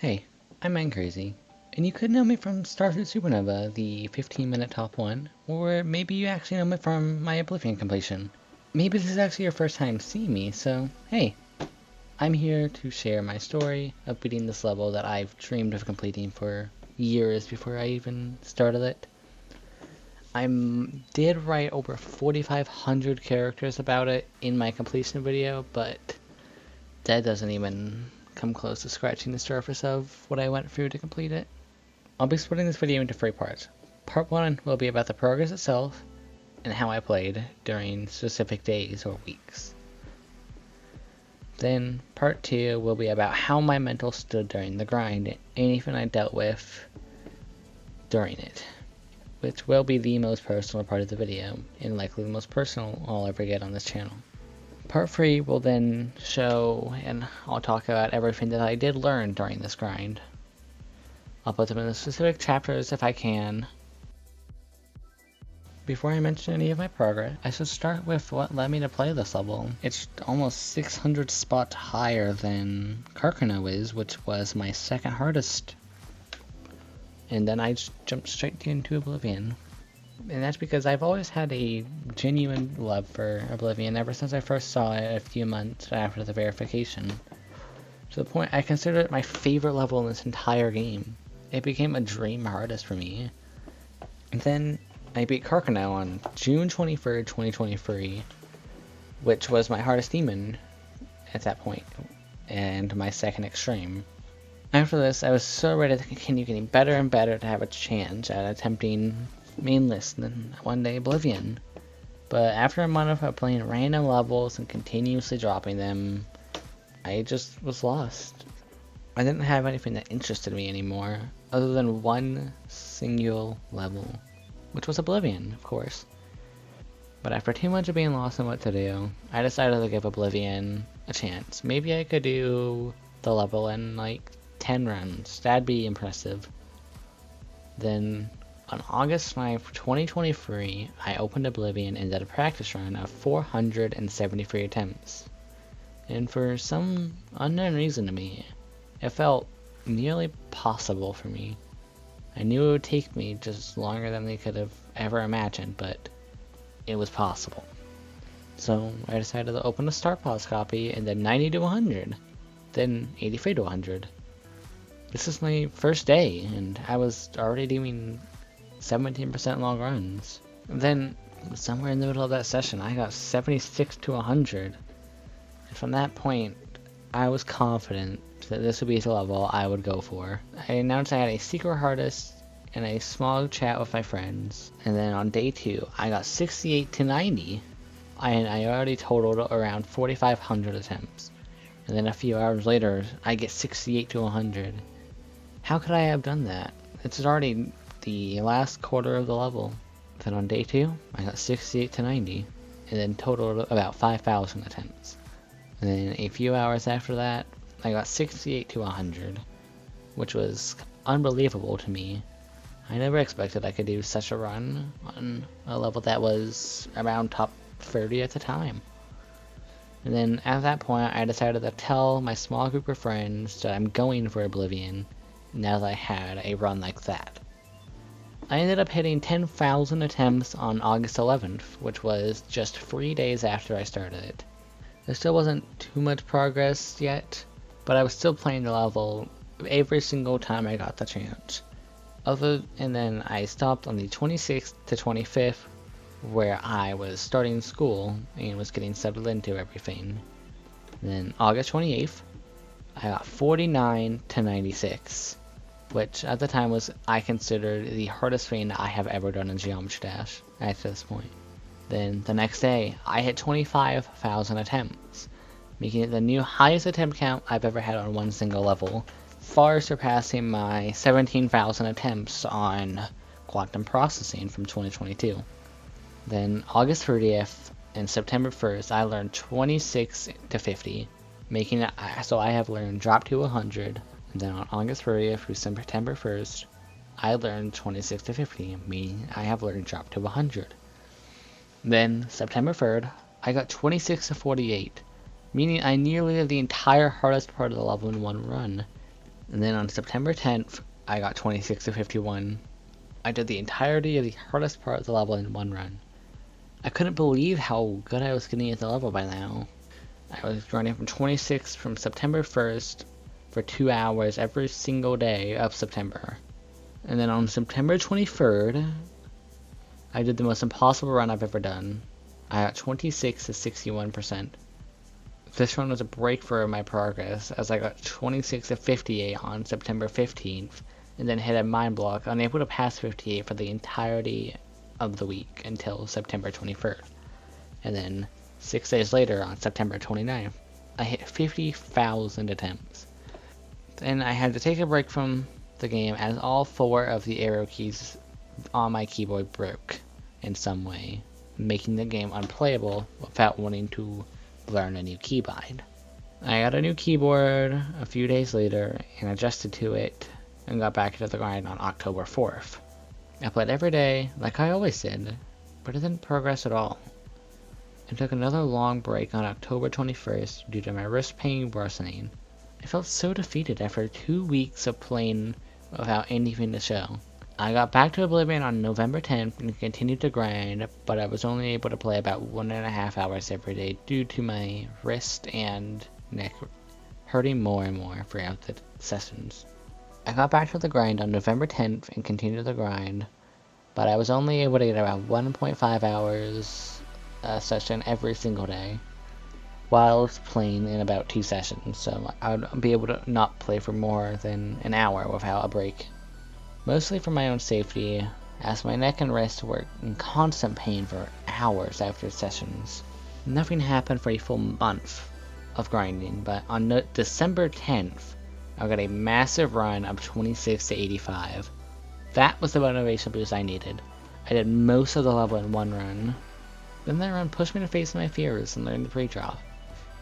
Hey, I'm Man Crazy, and you could know me from Starfleet Supernova, the 15-minute top 1, or maybe you actually know me from my Oblivion completion. Maybe this is actually your first time seeing me, so hey, I'm here to share my story of beating this level that I've dreamed of completing for years before I even started it. I did write over 4,500 characters about it in my completion video, but that doesn't even come close to scratching the surface of what I went through to complete it. I'll be splitting this video into 3 parts. Part 1 will be about the progress itself, and how I played during specific days or weeks. Then part 2 will be about how my mental stood during the grind, and anything I dealt with during it, which will be the most personal part of the video, and likely the most personal I'll ever get on this channel. Part 3 will then show, and I'll talk about everything that I did learn during this grind. I'll put them in the specific chapters if I can. Before I mention any of my progress, I should start with what led me to play this level. It's almost 600 spots higher than Carcano is, which was my second hardest. And then I just jumped straight into Oblivion. And that's because I've always had a genuine love for Oblivion ever since I first saw it a few months after the verification. To the point I consider it my favorite level in this entire game. It became a dream hardest for me. And then I beat Carcano on June 23rd, 2023, which was my hardest demon at that point, and my second extreme. After this, I was so ready to continue getting better and better to have a chance at attempting main list and one day Oblivion. But after a month of playing random levels and continuously dropping them, I just was lost. I didn't have anything that interested me anymore, other than one single level, which was Oblivion, of course. But after 2 months of being lost in what to do, I decided to give Oblivion a chance. Maybe I could do the level in like 10 runs. That'd be impressive. Then on August 9th, 2023, I opened Oblivion and did a practice run of 473 attempts. And for some unknown reason to me, it felt nearly possible for me. I knew it would take me just longer than they could have ever imagined, but it was possible. So I decided to open a Star Pause copy and then 90 to 100, then 83 to 100. This is my first day, and I was already doing 17% long runs. Then, somewhere in the middle of that session, I got 76 to 100. And from that point, I was confident that this would be the level I would go for. I announced I had a secret hardest and a small chat with my friends. And then on day 2, I got 68 to 90. And I already totaled around 4,500 attempts. And then a few hours later, I get 68 to 100. How could I have done that? It's already the last quarter of the level. Then on day 2, I got 68 to 90, and then totaled about 5,000 attempts. And then a few hours after that, I got 68 to 100, which was unbelievable to me. I never expected I could do such a run on a level that was around top 30 at the time. And then at that point, I decided to tell my small group of friends that I'm going for Oblivion, now that I had a run like that. I ended up hitting 10,000 attempts on August 11th, which was just 3 days after I started it. There still wasn't too much progress yet, but I was still playing the level every single time I got the chance. And then I stopped on the 26th to 25th, where I was starting school and was getting settled into everything. And then August 28th, I got 49 to 96. Which at the time was, I considered, the hardest thing I have ever done in Geometry Dash at this point. Then the next day, I hit 25,000 attempts, making it the new highest attempt count I've ever had on one single level, far surpassing my 17,000 attempts on Quantum Processing from 2022. Then August 30th and September 1st, I learned 26 to 50, making it so I have learned drop to 100. And then on August 30th through September 1st, I learned 26 to 50, meaning I have learned drop to 100. Then September 3rd, I got 26 to 48, meaning I nearly did the entire hardest part of the level in one run. And then on September 10th, I got 26 to 51. I did the entirety of the hardest part of the level in one run. I couldn't believe how good I was getting at the level by now. I was running from 26 from September 1st for 2 hours every single day of September. And then on September 23rd, I did the most impossible run I've ever done. I got 26 to 61%. This run was a break for my progress, as I got 26 to 58 on September 15th, and then hit a mind block, unable to pass 58 for the entirety of the week until September 21st. And then 6 days later, on September 29th, I hit 50,000 attempts. Then I had to take a break from the game as all 4 of the arrow keys on my keyboard broke in some way, making the game unplayable without wanting to learn a new keybind. I got a new keyboard a few days later and adjusted to it and got back into the grind on October 4th. I played every day like I always did, but it didn't progress at all. I took another long break on October 21st due to my wrist pain worsening. I felt so defeated after 2 weeks of playing without anything to show. I got back to Oblivion on November 10th and continued to grind, but I was only able to play about 1.5 hours every day due to my wrist and neck hurting more and more throughout the sessions. I got back to the grind on November 10th and continued the grind, but I was only able to get about 1.5 hours a session every single day, while I was playing in about 2 sessions, so I would be able to not play for more than an hour without a break. Mostly for my own safety, as my neck and wrist were in constant pain for hours after sessions. Nothing happened for a full month of grinding, but on December 10th, I got a massive run of 26 to 85. That was the motivation boost I needed. I did most of the level in one run. Then that run pushed me to face my fears and learn the pre-drop.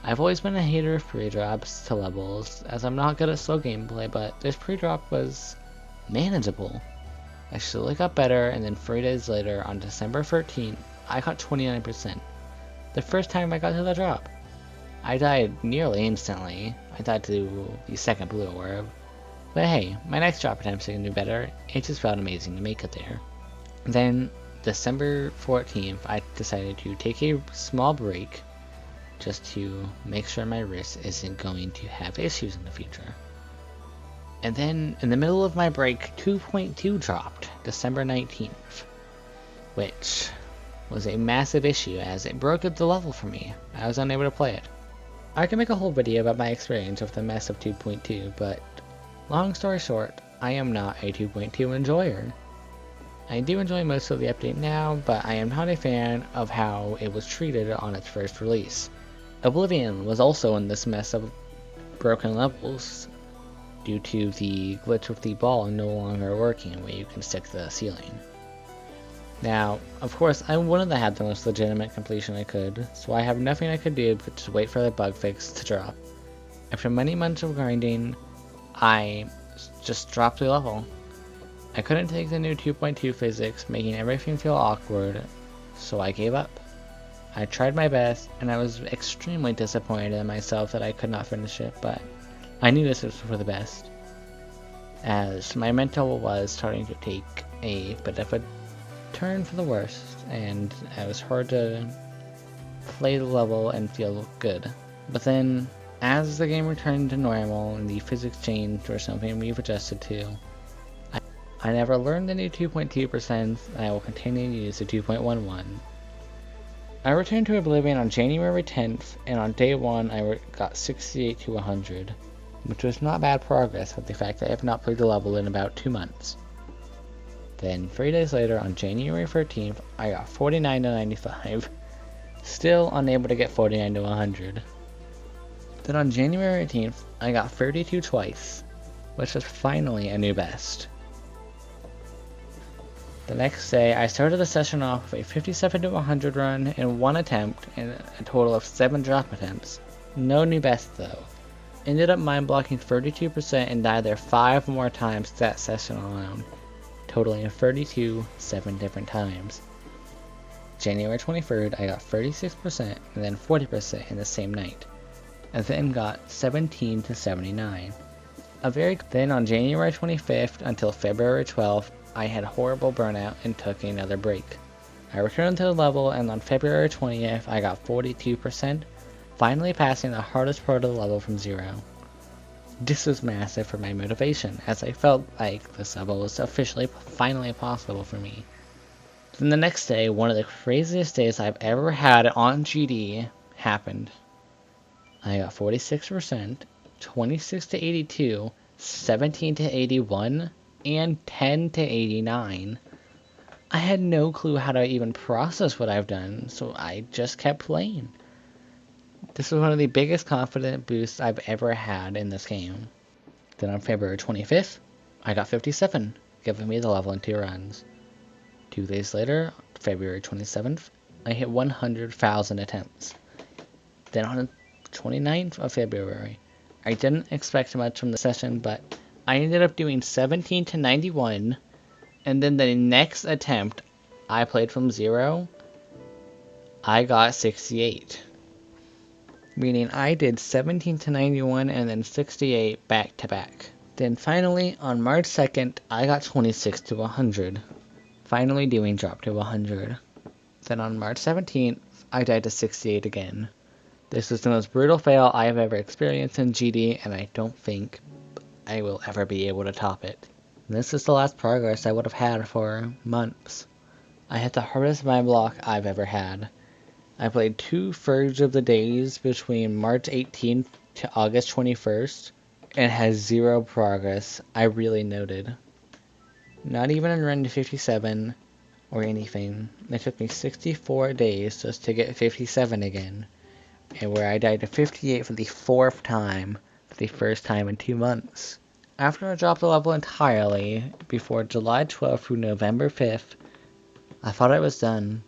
I've always been a hater of pre-drops to levels, as I'm not good at slow gameplay, but this pre-drop was manageable. I slowly got better, and then 3 days later, on December 13th, I got 29%. The first time I got to the drop. I died nearly instantly. I died to the second blue orb. But hey, my next drop attempt didn't do better. It just felt amazing to make it there. Then, December 14th, I decided to take a small break just to make sure my wrist isn't going to have issues in the future. And then, in the middle of my break, 2.2 dropped, December 19th, which was a massive issue as it broke up the level for me. I was unable to play it. I can make a whole video about my experience with the mess of 2.2, but long story short, I am not a 2.2 enjoyer. I do enjoy most of the update now, but I am not a fan of how it was treated on its first release. Oblivion was also in this mess of broken levels due to the glitch with the ball no longer working where you can stick to the ceiling. Now, of course, I wanted to have the most legitimate completion I could, so I have nothing I could do but just wait for the bug fix to drop. After many months of grinding, I just dropped the level. I couldn't take the new 2.2 physics, making everything feel awkward, so I gave up. I tried my best, and I was extremely disappointed in myself that I could not finish it, but I knew this was for the best, as my mental was starting to take a bit of a turn for the worst, and it was hard to play the level and feel good. But then, as the game returned to normal and the physics changed or something we've adjusted to, I never learned the new 2.2%, and I will continue to use the 2.11. I returned to Oblivion on January 10th, and on day 1 I got 68 to 100, which was not bad progress with the fact that I have not played the level in about 2 months. Then 3 days later, on January 13th, I got 49 to 95, still unable to get 49 to 100. Then on January 18th, I got 32 twice, which was finally a new best. The next day, I started the session off with a 57 to 100 run in 1 attempt and a total of 7 drop attempts. No new best though. Ended up mind blocking 32% and died there 5 more times that session alone, totaling 32 7 different times. January 23rd, I got 36% and then 40% in the same night. I then got 17 to 79. Then on January 25th until February 12th, I had horrible burnout and took another break. I returned to the level, and on February 20th, I got 42%, finally passing the hardest part of the level from 0. This was massive for my motivation, as I felt like this level was finally possible for me. Then the next day, one of the craziest days I've ever had on GD happened. I got 46%, 26 to 82, 17 to 81, and 10 to 89. I had no clue how to even process what I've done, so I just kept playing. This was one of the biggest confidence boosts I've ever had in this game. Then on February 25th, I got 57, giving me the level in 2 runs. 2 days later, February 27th, I hit 100,000 attempts. Then on the 29th of February, I didn't expect much from the session, but I ended up doing 17 to 91, and then the next attempt I played from 0, I got 68. Meaning I did 17 to 91 and then 68 back to back. Then finally, on March 2nd, I got 26 to 100. Finally doing drop to 100. Then on March 17th, I died to 68 again. This is the most brutal fail I have ever experienced in GD, and I don't think I will ever be able to top it. This is the last progress I would have had for months. I hit the hardest mind block I've ever had. I played 2/3 of the days between March 18th to August 21st, and had 0 progress, I really noted. Not even in run to 57, or anything. It took me 64 days just to get 57 again, and where I died to 58 for the 4th time, for the first time in 2 months. After I dropped the level entirely, before July 12th through November 5th, I thought I was done.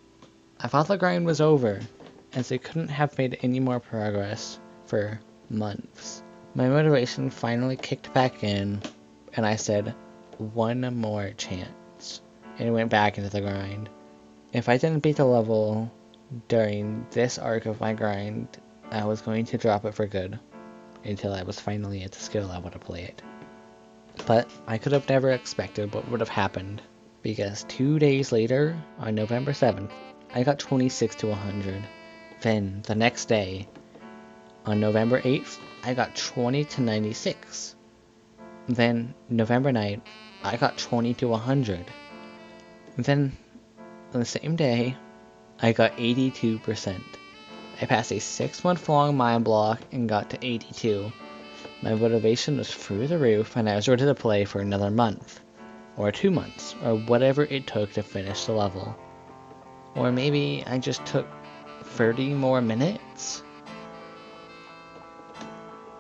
I thought the grind was over, as I couldn't have made any more progress for months. My motivation finally kicked back in, and I said, one more chance, and went back into the grind. If I didn't beat the level during this arc of my grind, I was going to drop it for good, until I was finally at the skill level to play it. But I could have never expected what would have happened, because 2 days later, on November 7th, I got 26 to 100. Then, the next day, on November 8th, I got 20 to 96. Then, November 9th, I got 20 to 100. Then, on the same day, I got 82%. I passed a 6-month-long mind block and got to 82. My motivation was through the roof, and I was ready to play for another month, or 2 months, or whatever it took to finish the level. Or maybe I just took 30 more minutes?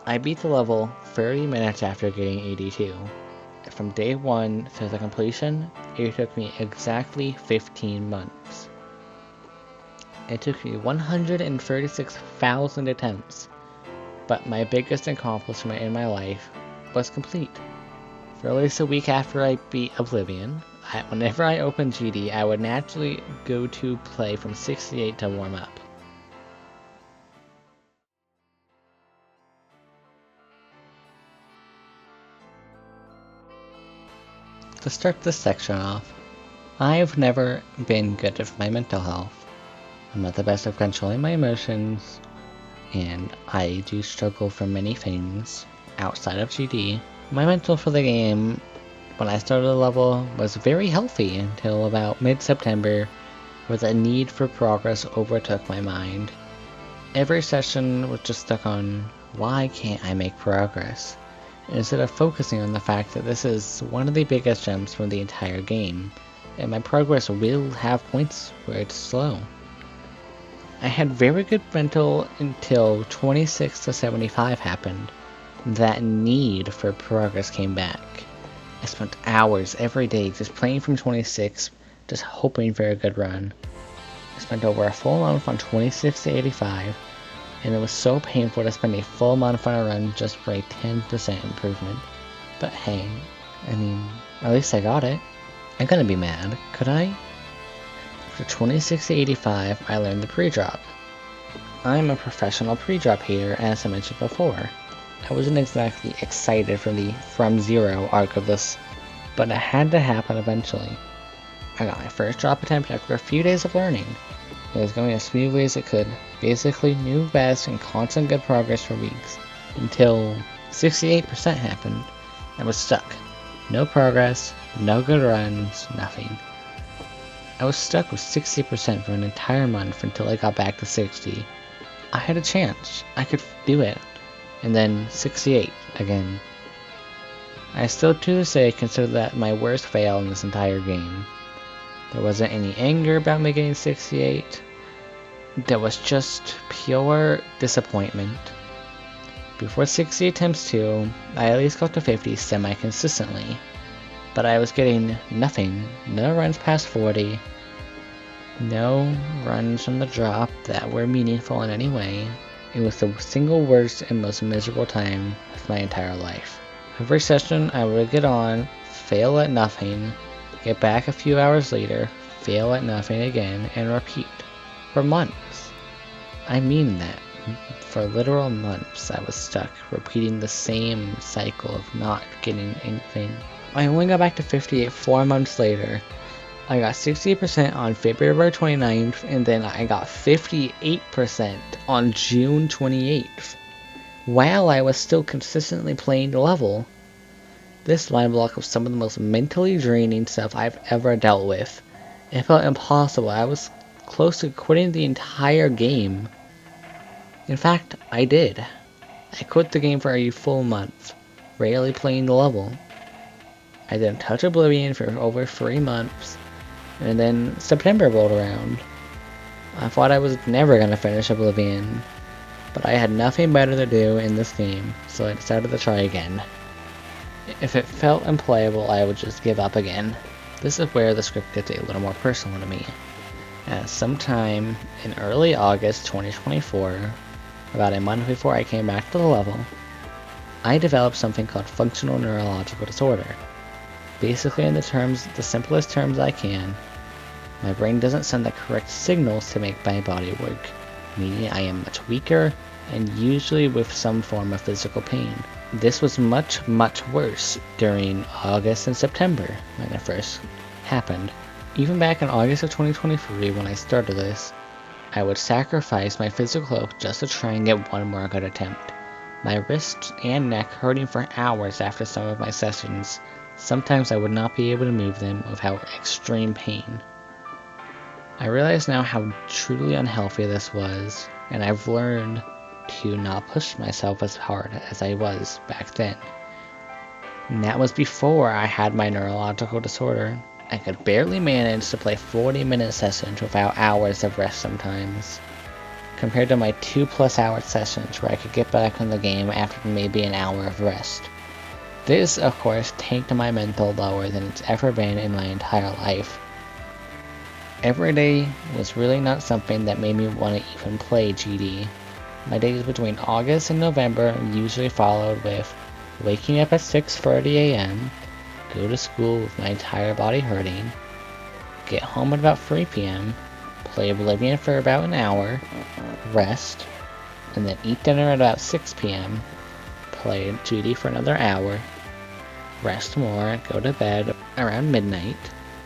I beat the level 30 minutes after getting 82. From day 1 to the completion, it took me exactly 15 months. It took me 136,000 attempts, but my biggest accomplishment in my life was complete. For at least a week after I beat Oblivion, whenever I opened GD, I would naturally go to play from 68 to warm up. To start this section off, I've never been good with my mental health. I'm not the best at controlling my emotions, and I do struggle for many things outside of GD. My mental for the game, when I started the level, was very healthy until about mid-September, where the need for progress overtook my mind. Every session was just stuck on, why can't I make progress? Instead of focusing on the fact that this is one of the biggest jumps from the entire game, and my progress will have points where it's slow. I had very good mental until 26 to 75 happened. That need for progress came back. I spent hours every day just playing from 26, just hoping for a good run. I spent over a full month on 26 to 85, and it was so painful to spend a full month on a run just for a 10% improvement. But hey, I mean, at least I got it. I couldn't be mad, could I? For 26 to 85, I learned the pre-drop. I'm a professional pre-drop hater, as I mentioned before. I wasn't exactly excited for the From Zero arc of this, but it had to happen eventually. I got my first drop attempt after a few days of learning. It was going as smoothly as it could, basically new best and constant good progress for weeks, until 68% happened. I was stuck. No progress, no good runs, nothing. I was stuck with 60% for an entire month until I got back to 60. I had a chance. I could do it. And then 68 again. I still to this day consider that my worst fail in this entire game. There wasn't any anger about me getting 68. There was just pure disappointment. Before 60 attempts too, I at least got to 50 semi-consistently. But I was getting nothing. No runs past 40. No runs from the drop that were meaningful in any way. It was the single worst and most miserable time of my entire life. Every session I would get on, fail at nothing, get back a few hours later, fail at nothing again, and repeat. For months. I mean that. For literal months I was stuck, repeating the same cycle of not getting anything. I only got back to 58 4 months later. I got 60% on February 29th, and then I got 58% on June 28th. While I was still consistently playing the level. This line block was some of the most mentally draining stuff I've ever dealt with. It felt impossible. I was close to quitting the entire game. In fact, I did. I quit the game for a full month, rarely playing the level. I didn't touch Oblivion for over 3 months, and then September rolled around. I thought I was never going to finish Oblivion, but I had nothing better to do in this game, so I decided to try again. If it felt unplayable, I would just give up again. This is where the script gets a little more personal to me. Sometime in early August 2024, about a month before I came back to the level, I developed something called functional neurological disorder. Basically, in the simplest terms I can, my brain doesn't send the correct signals to make my body work, meaning I am much weaker and usually with some form of physical pain. This was much, much worse during August and September when it first happened. Even back in August of 2023 when I started this, I would sacrifice my physical health just to try and get one more good attempt. My wrists and neck hurting for hours after some of my sessions. Sometimes I would not be able to move them without extreme pain. I realize now how truly unhealthy this was, and I've learned to not push myself as hard as I was back then. And that was before I had my neurological disorder. I could barely manage to play 40-minute sessions without hours of rest sometimes, compared to my 2+ hour sessions where I could get back in the game after maybe an hour of rest. This, of course, tanked my mental lower than it's ever been in my entire life. Every day was really not something that made me want to even play GD. My days between August and November usually followed with waking up at 6:30 a.m., go to school with my entire body hurting, get home at about 3 p.m., play Oblivion for about an hour, rest, and then eat dinner at about 6 p.m., play GD for another hour, rest more, go to bed around midnight,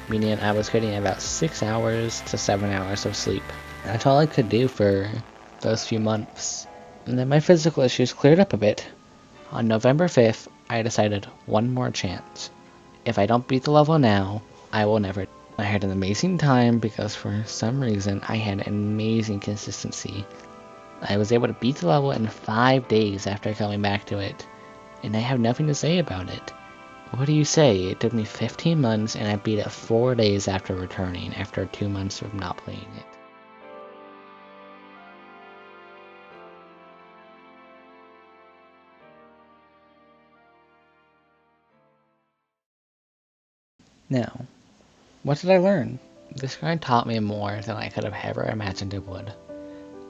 meaning I was getting about 6 hours to 7 hours of sleep. That's all I could do for those few months. And then my physical issues cleared up a bit. On November 5th, I decided one more chance. If I don't beat the level now, I will never. I had an amazing time because for some reason I had amazing consistency. I was able to beat the level in 5 days after coming back to it, and I have nothing to say about it. What do you say? It took me 15 months and I beat it 4 days after returning, after 2 months of not playing it. Now, what did I learn? This grind taught me more than I could have ever imagined it would.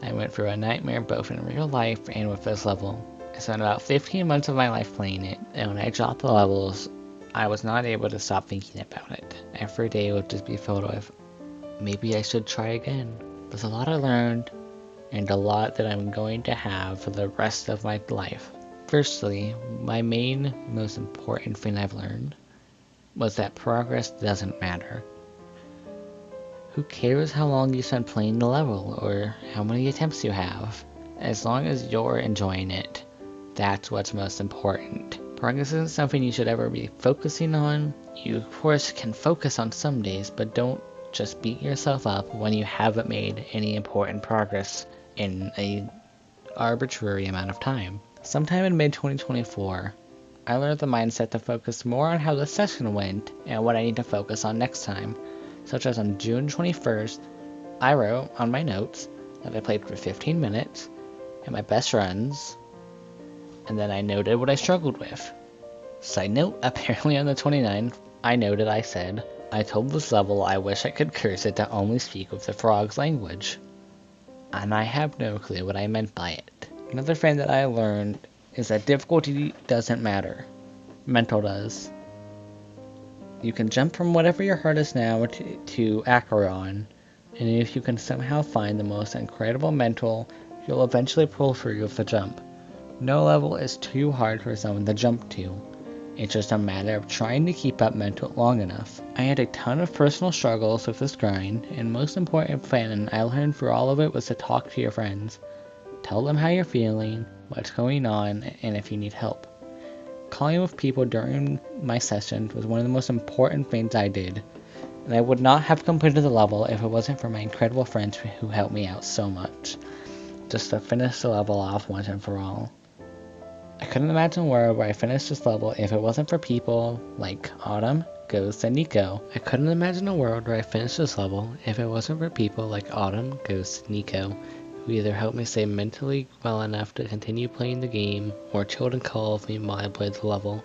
I went through a nightmare both in real life and with this level. I spent about 15 months of my life playing it, and when I dropped the levels, I was not able to stop thinking about it. Every day would just be filled with, maybe I should try again. There's a lot I learned, and a lot that I'm going to have for the rest of my life. Firstly, my main, most important thing I've learned was that progress doesn't matter. Who cares how long you spend playing the level or how many attempts you have? As long as you're enjoying it, that's what's most important. Progress isn't something you should ever be focusing on. You of course can focus on some days, but don't just beat yourself up when you haven't made any important progress in an arbitrary amount of time. Sometime in mid-2024, I learned the mindset to focus more on how the session went and what I need to focus on next time. Such as on June 21st, I wrote on my notes that I played for 15 minutes and my best runs, and then I noted what I struggled with. Side note, apparently on the 29th, I said, I told this level I wish I could curse it to only speak with the frog's language. And I have no clue what I meant by it. Another thing that I learned is that difficulty doesn't matter. Mental does. You can jump from whatever your heart is now to Acheron, and if you can somehow find the most incredible mental, you'll eventually pull through with the jump. No level is too hard for someone to jump to. It's just a matter of trying to keep up mental long enough. I had a ton of personal struggles with this grind, and most important thing I learned through all of it was to talk to your friends. Tell them how you're feeling, what's going on, and if you need help. Calling with people during my sessions was one of the most important things I did, and I would not have completed the level if it wasn't for my incredible friends who helped me out so much, just to finish the level off once and for all. I couldn't imagine a world where I finished this level if it wasn't for people like Autumn, Ghost, and Nico. I couldn't imagine a world where I finished this level if it wasn't for people like Autumn, Ghost, and Nico, who either helped me stay mentally well enough to continue playing the game, or chilled and called with me while I played the level.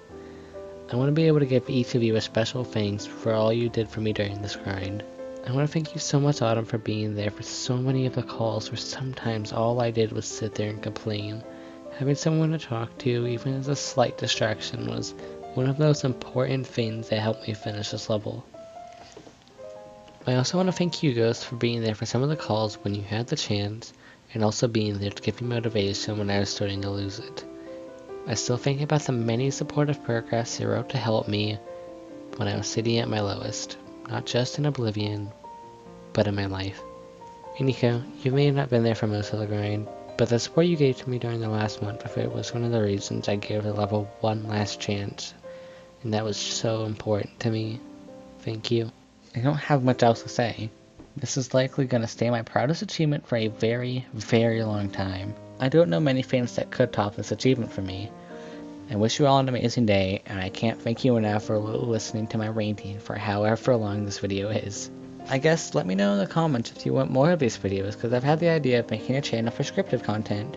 I want to be able to give each of you a special thanks for all you did for me during this grind. I want to thank you so much, Autumn, for being there for so many of the calls where sometimes all I did was sit there and complain. Having someone to talk to, even as a slight distraction, was one of those important things that helped me finish this level. I also want to thank you, Ghost, for being there for some of the calls when you had the chance, and also being there to give me motivation when I was starting to lose it. I still think about the many supportive paragraphs you wrote to help me when I was sitting at my lowest, not just in Oblivion, but in my life. And Nico, you may have not been there for most of the grind, but the support you gave to me during the last month of it was one of the reasons I gave the level one last chance, and that was so important to me. Thank you. I don't have much else to say. This is likely going to stay my proudest achievement for a very, very long time. I don't know many things that could top this achievement for me. I wish you all an amazing day, and I can't thank you enough for listening to my ranting for however long this video is. I guess let me know in the comments if you want more of these videos, because I've had the idea of making a channel for scripted content,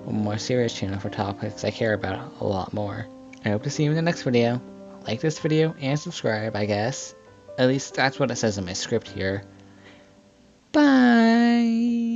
or a more serious channel for topics I care about a lot more. I hope to see you in the next video. Like this video and subscribe, I guess. At least that's what it says in my script here. Bye!